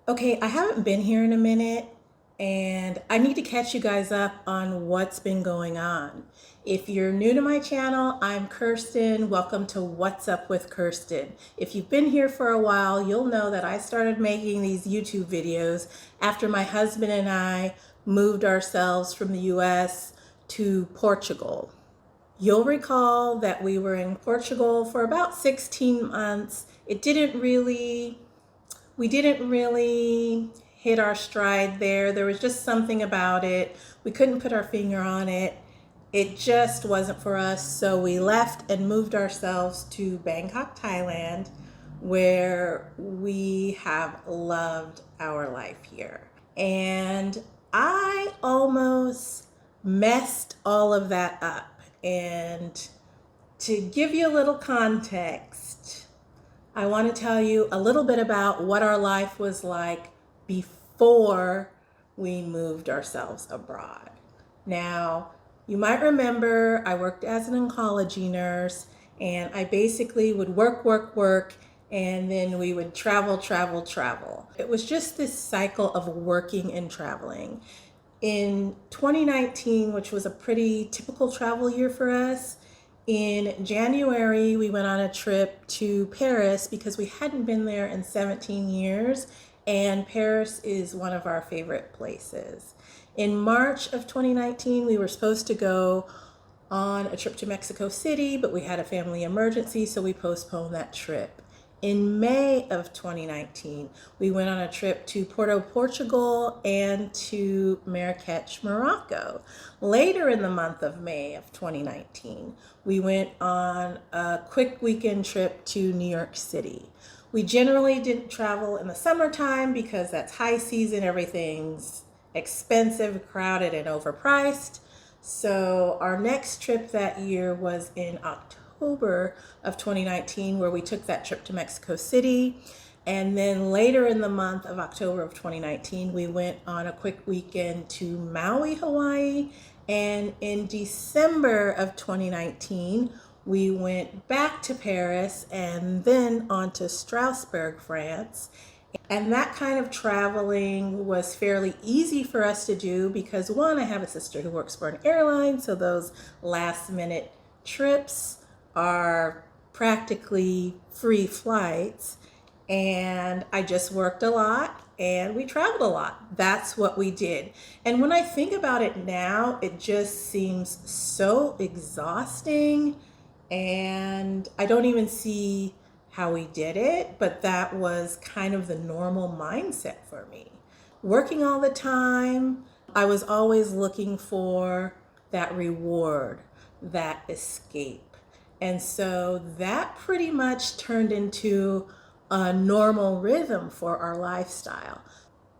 Okay, I haven't been here in a minute and I need to catch you guys up on what's been going on. If you're new to my channel, I'm Kirsten. Welcome to What's Up with Kirsten. If you've been here for a while, you'll know that I started making these YouTube videos after my husband and I moved ourselves from the US to Portugal. You'll recall that we were in Portugal for about 16 months. We didn't really hit our stride there. There was just something about it. We couldn't put our finger on it. It just wasn't for us. So we left and moved ourselves to Bangkok, Thailand, where we have loved our life here. And I almost messed all of that up. And to give you a little context, I want to tell you a little bit about what our life was like before we moved ourselves abroad. Now, you might remember I worked as an oncology nurse, and I basically would work, and then we would travel. It was just this cycle of working and traveling. In 2019, which was a pretty typical travel year for us, in January, we went on a trip to Paris because we hadn't been there in 17 years, and Paris is one of our favorite places. In March of 2019, we were supposed to go on a trip to Mexico City, but we had a family emergency, so we postponed that trip. In May of 2019, we went on a trip to Porto, Portugal, and to Marrakech, Morocco. Later in the month of May of 2019, we went on a quick weekend trip to New York City. We generally didn't travel in the summertime because that's high season, everything's expensive, crowded, and overpriced. So our next trip that year was in October of 2019, where we took that trip to Mexico City. And then later in the month of October of 2019, we went on a quick weekend to Maui, Hawaii. And in December of 2019, we went back to Paris and then on to Strasbourg, France. And that kind of traveling was fairly easy for us to do because, one, I have a sister who works for an airline, so those last minute trips are practically free flights. And I just worked a lot and we traveled a lot. That's what we did. And when I think about it now, it just seems so exhausting, and I don't even see how we did it, but that was kind of the normal mindset for me. Working all the time, I was always looking for that reward, that escape. And so that pretty much turned into a normal rhythm for our lifestyle.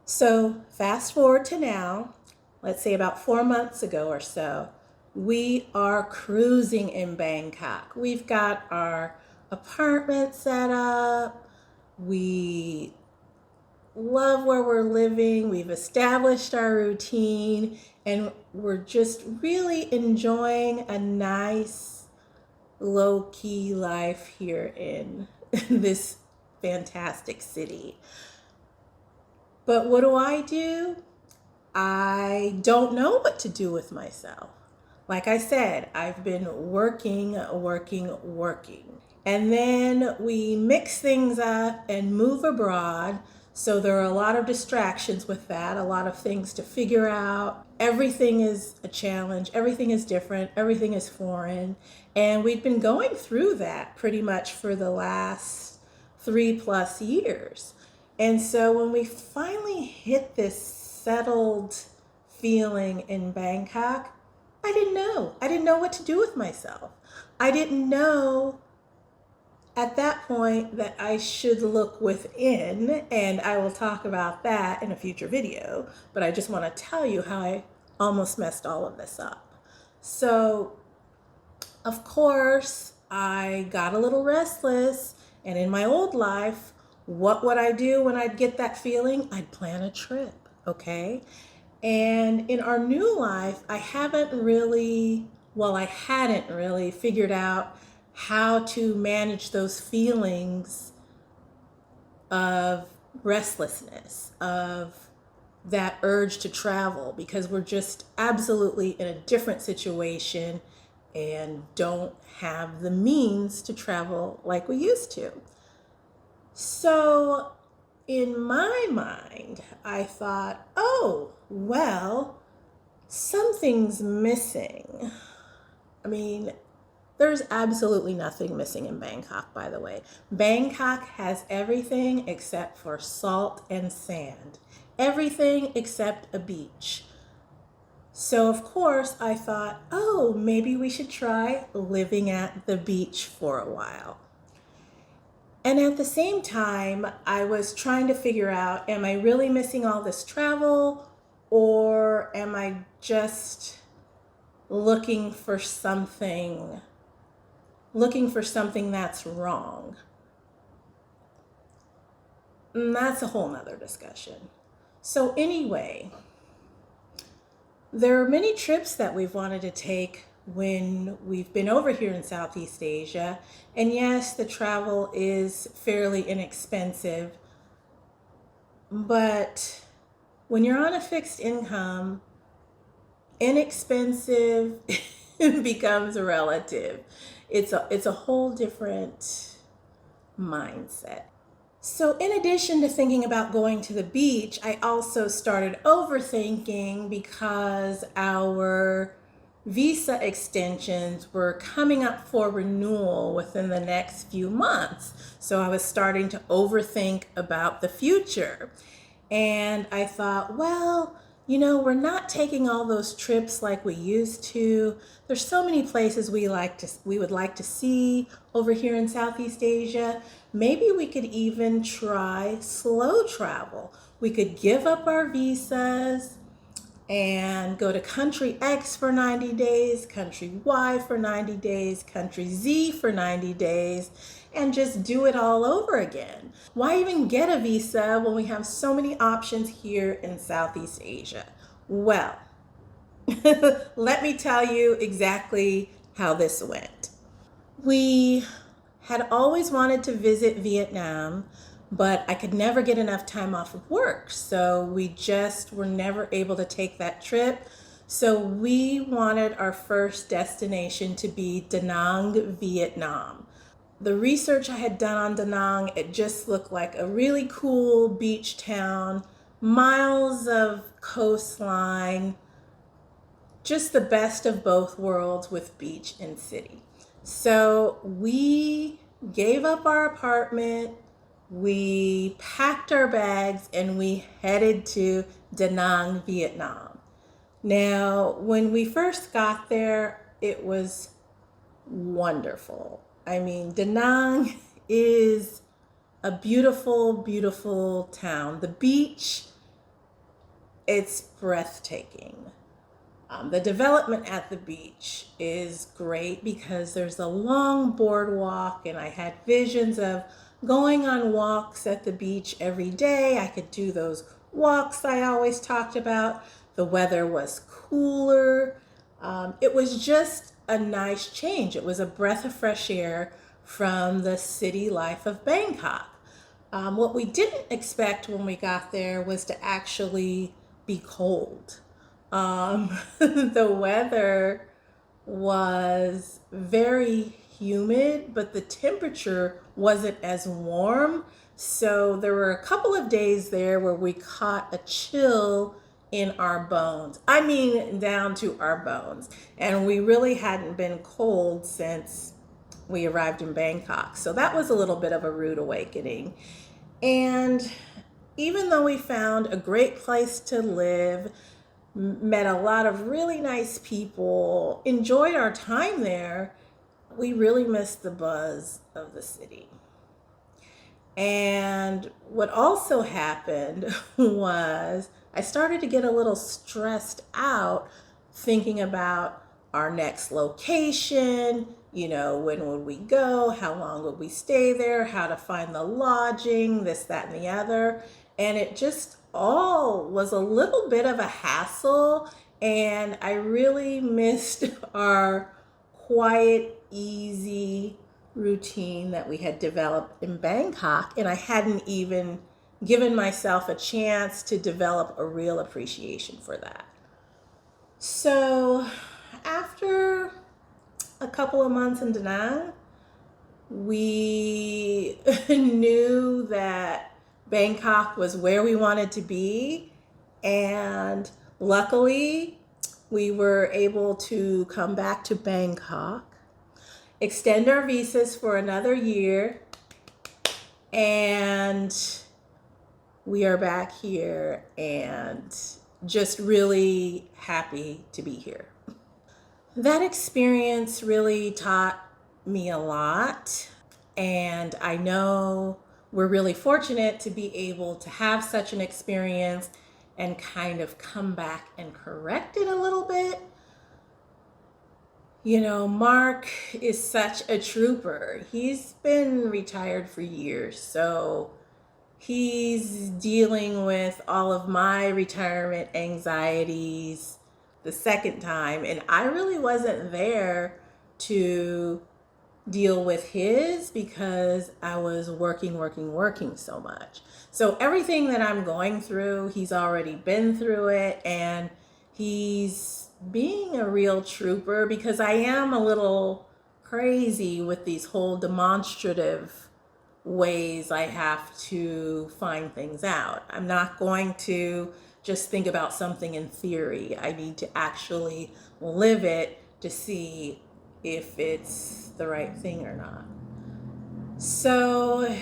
So fast forward to now, let's say about 4 months ago or so, we are cruising in Bangkok. We've got our apartment set up. We love where we're living. We've established our routine, and we're just really enjoying a nice, low-key life here in this fantastic city. But what do? I don't know what to do with myself. Like I said, I've been working. And then we mix things up and move abroad. So there are a lot of distractions with that, a lot of things to figure out. Everything is a challenge, everything is different, everything is foreign. And we've been going through that pretty much for the last 3+ years. And so when we finally hit this settled feeling in Bangkok, I didn't know. I didn't know what to do with myself. I didn't know at that point that I should look within, and I will talk about that in a future video, but I just want to tell you how I almost messed all of this up. So, of course, I got a little restless, and in my old life, what would I do when I'd get that feeling? I'd plan a trip, okay? And in our new life, I hadn't really figured out how to manage those feelings of restlessness, of that urge to travel, because we're just absolutely in a different situation and don't have the means to travel like we used to. So, in my mind, I thought, oh, well, something's missing. I mean, there's absolutely nothing missing in Bangkok, by the way. Bangkok has everything except for salt and sand. Everything except a beach. So, of course, I thought, oh, maybe we should try living at the beach for a while. And at the same time, I was trying to figure out, am I really missing all this travel, or am I just looking for something that's wrong? And that's a whole nother discussion. So anyway, there are many trips that we've wanted to take when we've been over here in Southeast Asia. And yes, the travel is fairly inexpensive, but when you're on a fixed income, inexpensive becomes relative. It's a whole different mindset. So, in addition to thinking about going to the beach, I also started overthinking because our visa extensions were coming up for renewal within the next few months. So, I was starting to overthink about the future. And I thought, well, we're not taking all those trips like we used to. There's so many places we would like to see over here in Southeast Asia. Maybe we could even try slow travel. We could give up our visas and go to country X for 90 days, country Y for 90 days, country Z for 90 days, and just do it all over again. Why even get a visa when we have so many options here in Southeast Asia? Well, let me tell you exactly how this went. We had always wanted to visit Vietnam, but I could never get enough time off of work. So we just were never able to take that trip. So we wanted our first destination to be Da Nang, Vietnam. The research I had done on Da Nang, it just looked like a really cool beach town, miles of coastline, just the best of both worlds with beach and city. So we gave up our apartment, we packed our bags, and we headed to Da Nang, Vietnam. Now, when we first got there, it was wonderful. I mean, Da Nang is a beautiful, beautiful town. The beach, it's breathtaking. The development at the beach is great because there's a long boardwalk, and I had visions of going on walks at the beach every day. I could do those walks I always talked about. The weather was cooler. It was just a nice change. It was a breath of fresh air from the city life of Bangkok. What we didn't expect when we got there was to actually be cold. The weather was very humid, but the temperature wasn't as warm. So there were a couple of days there where we caught a chill in our bones. I mean, down to our bones. And we really hadn't been cold since we arrived in Bangkok. So that was a little bit of a rude awakening. And even though we found a great place to live, met a lot of really nice people, enjoyed our time there, we really missed the buzz of the city. And what also happened was I started to get a little stressed out thinking about our next location. When would we go? How long would we stay there? How to find the lodging, this, that, and the other. And it just all was a little bit of a hassle. And I really missed our quiet, easy routine that we had developed in Bangkok. And I hadn't even given myself a chance to develop a real appreciation for that. So after a couple of months in Da Nang, we knew that Bangkok was where we wanted to be. And luckily, we were able to come back to Bangkok, extend our visas for another year, and we are back here and just really happy to be here. That experience really taught me a lot, and I know we're really fortunate to be able to have such an experience and kind of come back and correct it a little bit. You know, Mark is such a trooper. He's been retired for years, so he's dealing with all of my retirement anxieties the second time, and I really wasn't there to deal with his because I was working so much. So everything that I'm going through, he's already been through it, and he's being a real trooper because I am a little crazy with these whole demonstrative ways I have to find things out. I'm not going to just think about something in theory. I need to actually live it to see if it's the right thing or not. So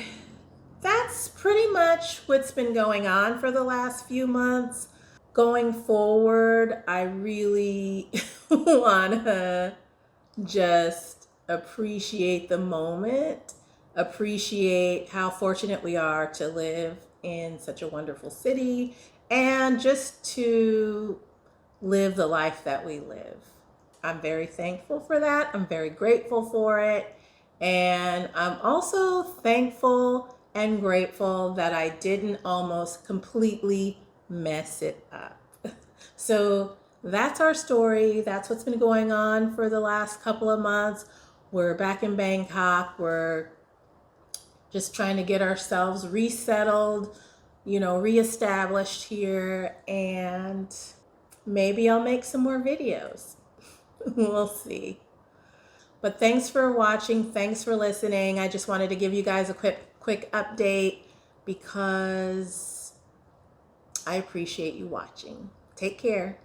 that's pretty much what's been going on for the last few months. Going forward, I really want to just appreciate the moment, appreciate how fortunate we are to live in such a wonderful city, and just to live the life that we live. I'm very thankful for that. I'm very grateful for it. And I'm also thankful and grateful that I didn't almost completely mess it up. So that's our story. That's what's been going on for the last couple of months. We're back in Bangkok. We're just trying to get ourselves resettled, reestablished here. And maybe I'll make some more videos. We'll see. But thanks for watching. Thanks for listening. I just wanted to give you guys a quick update because I appreciate you watching. Take care.